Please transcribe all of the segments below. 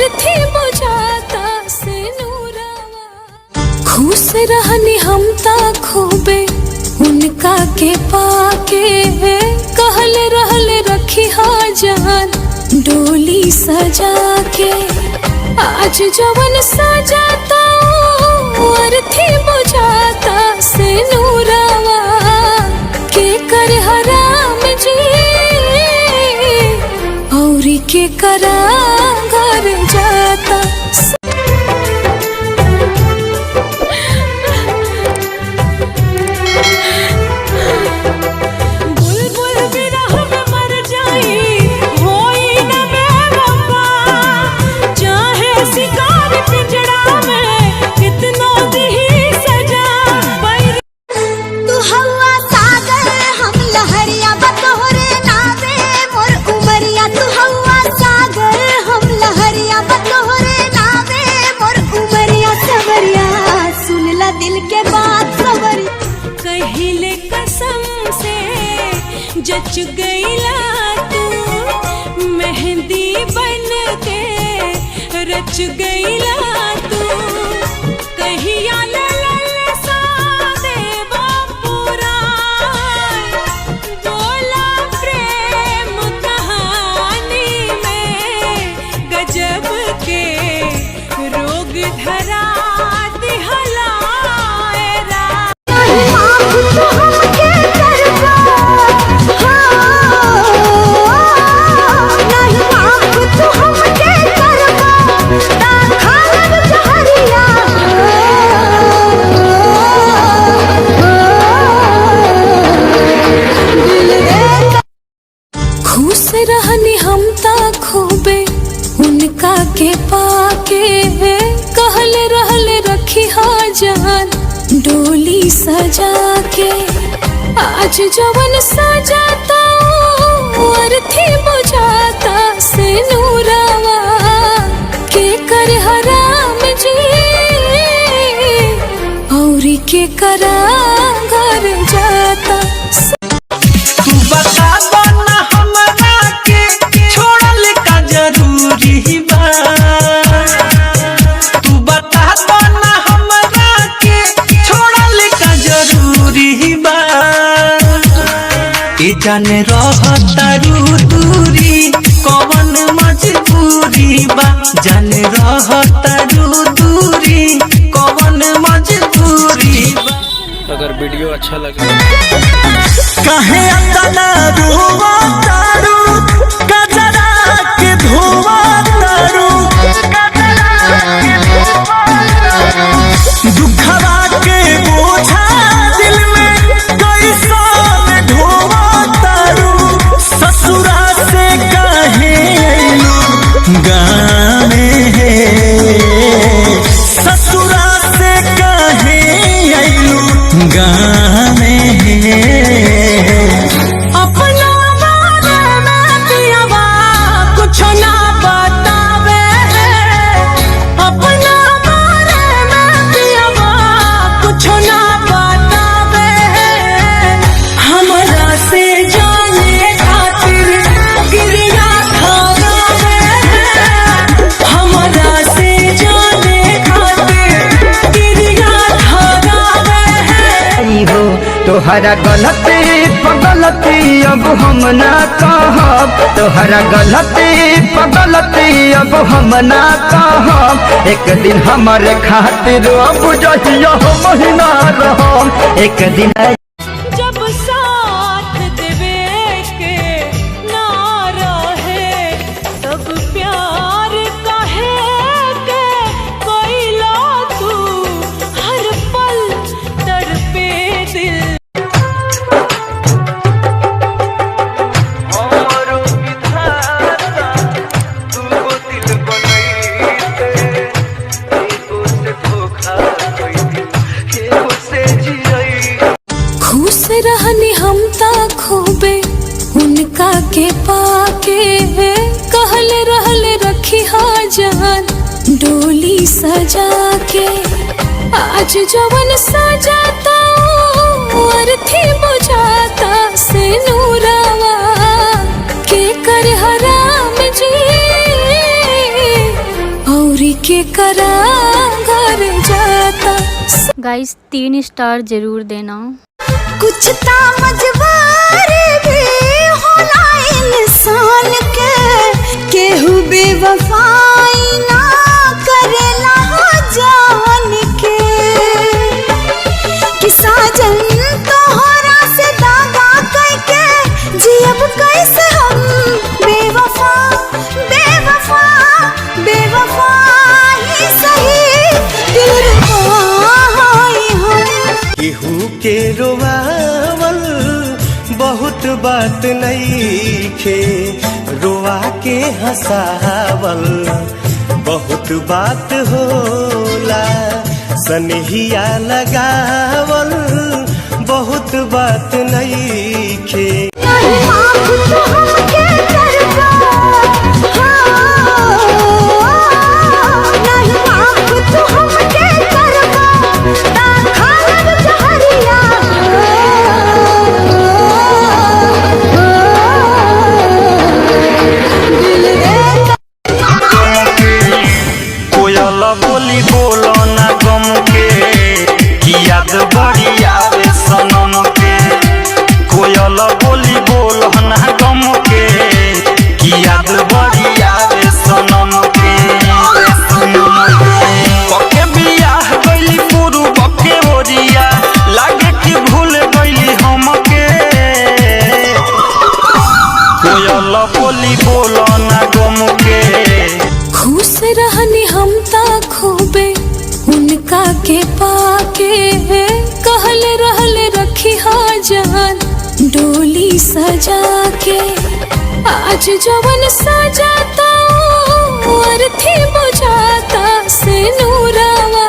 और थी बुझाता से नूरावा। खुश रहनी हम ता खूबे उनका के पाके, कहल रहल रखी जान डोली सजा के। आज जवन सजाता और थी बुझाता से नूरावा। के कर हराम जी औरी के करा घर जाता। जच गईला तू मेहंदी बन के रच गईला तू। कहिया ललसा देवा पूरा बोला प्रेम कहानी में गजब के रोग धरा दिहला। रहनी हम ता खूबे उनका के पाके, कहल रहल रखी जान डोली सजा के। आज जवन सजाता और थी बुझाता से नूरावा। के कर हराम जी औरी के करा घर जाता। जाने रहतारू दूरी कवन मजबूरी बा। जाने रहतारू दूरी कवन मजबूरी बा। अगर वीडियो अच्छा लगे काहे अतना रोवा तारू कजरा के धोवा तारू। दुखवा के बोझा दिल में कैसा ढोवा तारू। ससुरा से काहे अइलू गाने, ससुरा से काहे अइलू गाने। अपना बारे में पियवा कुछ ना बतावे, अपना बारे में पियवा कुछ ना बतावे। हमरा से जाने खातिर गिरिया खावे, हमरा से जाने खातिर गिरिया खावे। हो तोहरा गलती पगलती अब हम ना कहब, तोहरा गलती पगलती अब हम ना कहब। एक दिन हमारे खातिर अब जहिया महीना रहम। एक दिन जब साथ देवे के ना रहे तब प्यार काहे के कोइला तू। हर पल तड़पे दिल। खुश रहनी हम ता खूबे उनका के पाके, कहल रहल रखी जान डोली सजा के। आज जवन सजाता और थी बुझाता से नूरावा। के कर हराम जी औरी के करा घर जाता। गाइस 3 स्टार जरूर देना। कुछ ता मजबूरी भी होला इंसान के, केहू बेवफाई ना करेला जान के। कि साजन तोहरा से दागा करके जियब कैसे हम, बेवफा बेवफा बेवफा ही सही दिलरुबा हैं हम। केहू के रोवावल बहुत बात नईखे, रोआ के हंसावल बहुत बात होला। सनहिया लगावल बहुत बात नईखे। नहीं माफ तो हमके करबा, नहीं माफ तो हमके करबा, ता खालब जहरिया। कोयल बोली बोलो ना गम के, कि याद बड़ी आवे सनम के। कोयल बोली बोलो ना गम के, कि याद बड़ी आवे सनम के। पके बियाह गइली पुरु बके ओरिया, लागे कि भूल गइली हमके। कोयल बोली बोलो ना गम के। खुश रहनी हम ता खूबे उनका के पाके, कहल रहल रखी जान डोली सजा के। आज जवन सजाता अर्थी बुझाता से नूरावा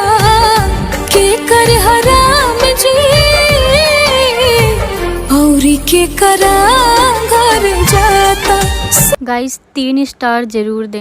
के कर हराम जी, औरी के करा घर जाता। गाइस 3 स्टार जरूर देना।